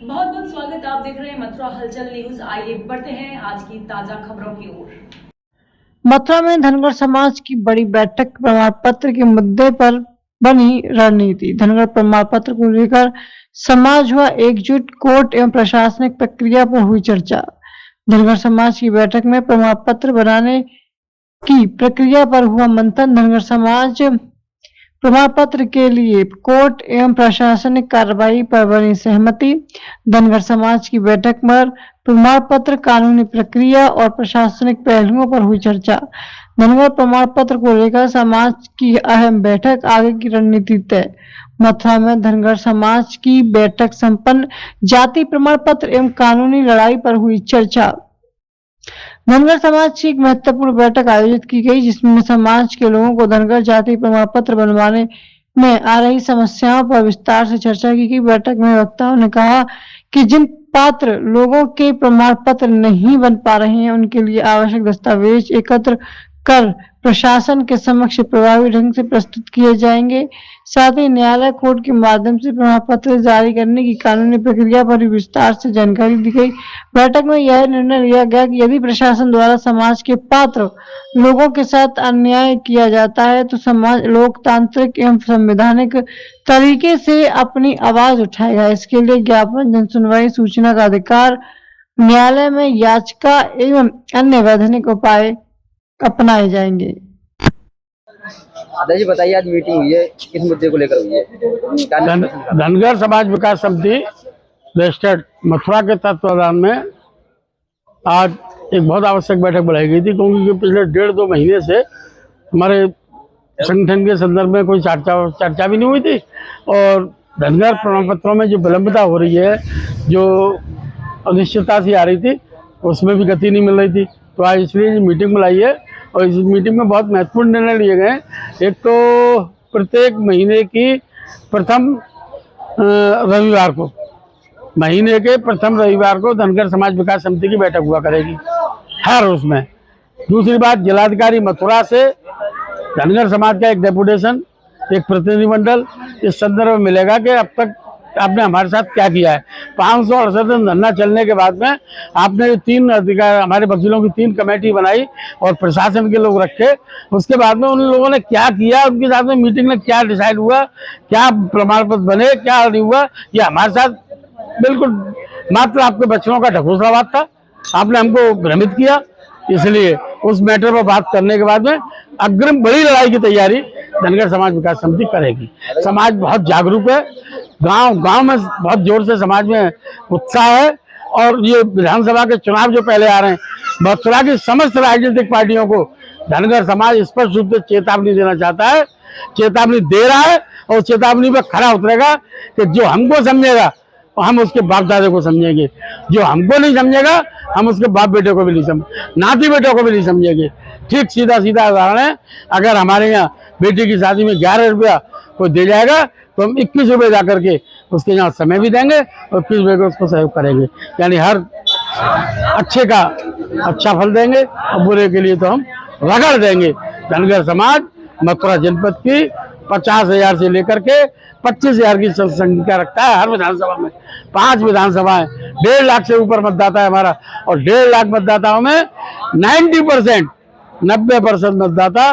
बहुत बहुत स्वागत। आप देख रहे हैं मथुरा हलचल न्यूज। आइए बढ़ते हैं आज की ताजा खबरों की ओर। मथुरा में धनगर समाज की बड़ी बैठक, प्रमाण पत्र के मुद्दे पर बनी रणनीति। धनगर प्रमाण पत्र को लेकर समाज हुआ एकजुट, कोर्ट एवं प्रशासनिक प्रक्रिया पर हुई चर्चा। धनगर समाज की बैठक में प्रमाण पत्र बनाने की प्रक्रिया पर हुआ मंथन। धनगर समाज प्रमाण पत्र के लिए कोर्ट एवं प्रशासनिक कार्रवाई पर बनी सहमति। धनगर समाज की बैठक पर प्रमाण पत्र, कानूनी प्रक्रिया और प्रशासनिक पहलुओं पर हुई चर्चा। धनगर प्रमाण पत्र को लेकर समाज की अहम बैठक, आगे की रणनीति तय। मथुरा में धनगर समाज की बैठक संपन्न। जाति प्रमाण पत्र एवं कानूनी लड़ाई पर हुई चर्चा। धनगर समाज की एक महत्वपूर्ण बैठक आयोजित की गई, जिसमें समाज के लोगों को धनगर जाति प्रमाण पत्र बनवाने में आ रही समस्याओं पर विस्तार से चर्चा की गई। बैठक में वक्ताओं ने कहा कि जिन पात्र लोगों के प्रमाण पत्र नहीं बन पा रहे हैं, उनके लिए आवश्यक दस्तावेज एकत्र कर प्रशासन के समक्ष प्रभावी ढंग से प्रस्तुत किए जाएंगे। साथ ही न्यायालय, कोर्ट के माध्यम से प्रमाण पत्र जारी करने की कानूनी प्रक्रिया पर भी विस्तार से जानकारी दी गई। बैठक में यह निर्णय लिया गया कि यदि प्रशासन द्वारा समाज के पात्र लोगों के साथ अन्याय किया जाता है, तो समाज लोकतांत्रिक एवं संवैधानिक तरीके से अपनी आवाज उठाएगा। इसके लिए ज्ञापन, जनसुनवाई, सूचना का अधिकार, न्यायालय में याचिका एवं अन्य वैधानिक उपाय अपनाए जाएंगे। दादा जी बताइए, आज मीटिंग हुई है, किस मुद्दे को लेकर हुई है? धनगर समाज विकास समिति रजिस्टर्ड मथुरा के तत्वावधान में आज एक बहुत आवश्यक बैठक बुलाई गई थी, क्योंकि पिछले 1.5-2 महीने से हमारे संगठन के संदर्भ में कोई चर्चा भी नहीं हुई थी और धनगर प्रमाण पत्रों में जो विलंबता हो रही है, जो अनिश्चितता सी आ रही थी, उसमें भी गति नहीं मिल रही थी। तो आज इसलिए मीटिंग बुलाई है और इस मीटिंग में बहुत महत्वपूर्ण निर्णय लिए गए। एक तो प्रत्येक महीने की प्रथम रविवार को, महीने के प्रथम रविवार को धनगर समाज विकास समिति की बैठक हुआ करेगी हर उसमें। दूसरी बात, जिलाधिकारी मथुरा से धनगर समाज का एक डेपुटेशन, एक प्रतिनिधिमंडल इस संदर्भ में मिलेगा कि अब तक आपने हमारे साथ क्या किया है। 568 दिन धरना चलने के बाद में आपने 3 अधिकार, हमारे वकीलों की 3 कमेटी बनाई और प्रशासन के लोग रखे। उसके बाद में उन लोगों ने क्या किया, उनके साथ में मीटिंग में क्या डिसाइड हुआ, क्या प्रमाण पत्र बने, क्या नहीं हुआ, ये हमारे साथ बिल्कुल मात्र आपके बच्चों का ढकोसलाबाद था। आपने हमको भ्रमित किया। इसलिए उस मैटर पर बात करने के बाद में अग्रिम बड़ी लड़ाई की तैयारी धनगर समाज विकास समिति करेगी। समाज बहुत जागरूक है, गांव में बहुत जोर से समाज में उत्साह है और ये विधानसभा के चुनाव जो पहले आ रहे हैं, मथुरा की समस्त राजनीतिक पार्टियों को धनगर समाज स्पष्ट रूप से चेतावनी देना चाहता है, चेतावनी दे रहा है और चेतावनी पर खड़ा उतरेगा कि जो हमको समझेगा हम उसके बाप दादे को समझेंगे, जो हमको नहीं समझेगा हम उसके बाप बेटे को भी नहीं नाती बेटों को भी नहीं समझेंगे। ठीक सीधा उदाहरण है, अगर हमारे यहाँ बेटी की शादी में 11 रुपया कोई दे जाएगा तो हम 21 रुपये जा करके उसके यहाँ समय भी देंगे और 21 रुपये को उसको सहयोग करेंगे। यानी हर अच्छे का अच्छा फल देंगे और बुरे के लिए तो हम रगड़ देंगे। धनगर समाज मथुरा जनपद की 50,000 से लेकर के 25,000 की संख्या रखता है। हर विधानसभा में 5 विधानसभाएं, 1.5 लाख से ऊपर मतदाता है हमारा और 1.5 लाख मतदाताओं में 90% मतदाता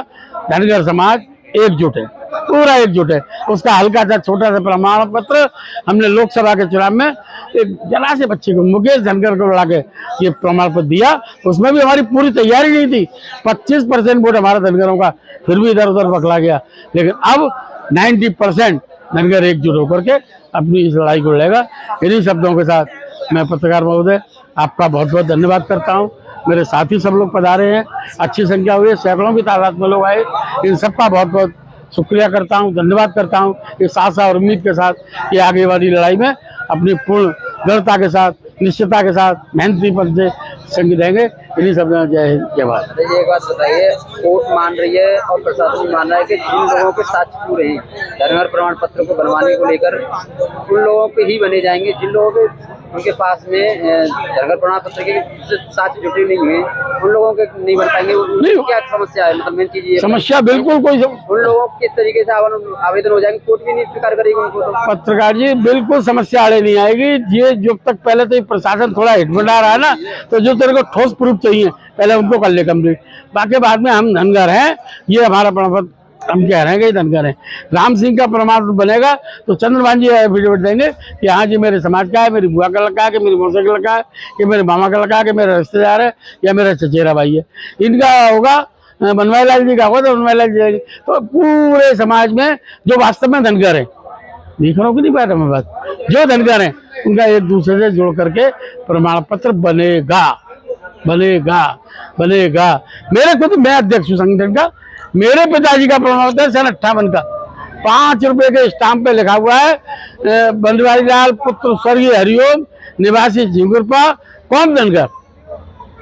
धनगर समाज एकजुट है, पूरा एकजुट है। उसका हल्का सा छोटा सा प्रमाण पत्र हमने लोकसभा के चुनाव में एक जरा से बच्चे को, मुकेश धनगर को लड़ा के ये प्रमाण पत्र दिया। उसमें भी हमारी पूरी तैयारी नहीं थी। 25% वोट हमारा धनगरों का फिर भी इधर उधर बखला गया, लेकिन अब 90% धनगर एकजुट होकर के अपनी इस लड़ाई को लड़ेगा। इन्हीं शब्दों के साथ मैं पत्रकार महोदय आपका बहुत बहुत धन्यवाद करता हूँ। मेरे साथी सब लोग पधारे हैं, अच्छी संख्या हुई है, सैकड़ों की तादाद में लोग आए। इन सबका बहुत बहुत शुक्रिया करता हूँ, धन्यवाद करता हूँ। इस आशा और उम्मीद के साथ कि आगे वाली लड़ाई में अपनी पूर्ण दृढ़ता के साथ, निश्चितता के साथ, मेहनतीपन से संग देंगे। इन्हीं सब जय हिंद जय भारत। तो ये एक बात बताइए, कोर्ट मान रही है और प्रशासन भी मान रहा है कि जिन लोगों के साक्ष्य पूरे हैं धनगर प्रमाण पत्र को बनवाने को लेकर उन लोगों के ही बने जाएंगे, जिन लोगों के उनके पास में धनगर प्रमाण पत्र के साक्ष्य जुटे नहीं हुए उन लोगों के नहीं बन पाएंगे। क्या समस्या है, मतलब मेन चीज ये समस्या बिल्कुल कोई उन लोगों को किस तरीके से आवेदन हो जाएंगे, कोर्ट भी नहीं स्वीकार करेगी उनको। तो पत्रकार जी बिल्कुल समस्या आड़े नहीं आएगी। ये जब तक पहले तो प्रशासन थोड़ा हिटमटा रहा है ना, तो जो तेरे को ठोस प्रूफ चाहिए पहले उनको कर ले कंप्लीट, बाकी बाद में हम धनगर हैं, ये हमारा प्रमाण पत्र हम कह रहे हैं कि धनगर हैं। राम सिंह का प्रमाण पत्र बनेगा तो चंद्रभान जी एफिडेविट देंगे कि हाँ जी मेरे समाज का है, मेरी बुआ का लड़का है, कि मेरी मौसा का लड़का है, कि मेरे मामा का लड़का है, कि मेरा रिश्तेदार है या मेरा चचेरा भाई है। इनका होगा, बनवारी लाल जी का होगा तो बनवारी लाल जी, तो पूरे समाज में जो वास्तव में धनगर है, देख रहा हूँ कि नहीं बात है बात, जो धनगर है उनका एक दूसरे से जोड़ करके प्रमाण पत्र बनेगा बनेगा बनेगा। मेरे खुद मैं अध्यक्ष हूँ संगठन का, मेरे पिताजी का प्रमाण पत्र सन 58 का 5 रुपए के स्टाम्प पे लिखा हुआ है बनवारी लाल पुत्र स्वर्गीय हरिओम निवासी झिंगुरपा कौन धनगर,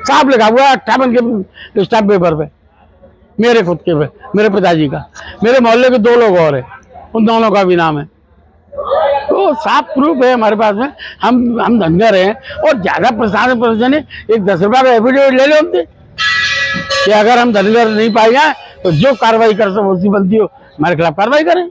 साफ लिखा हुआ है 58 के स्टाम्प पेपर पे, मेरे खुद के पे, मेरे पिताजी का। मेरे मोहल्ले के 2 लोग और है, उन दोनों का भी नाम है, तो साफ प्रूफ है हमारे पास में, हम धनगर हैं। और ज्यादा प्रशासन है, एक 10 रुपया का एफिडेविट ले लो हमसे कि अगर हम धनगर नहीं पाए जाए तो जो कार्रवाई कर सको उसकी बनती हो हमारे खिलाफ कार्रवाई करें।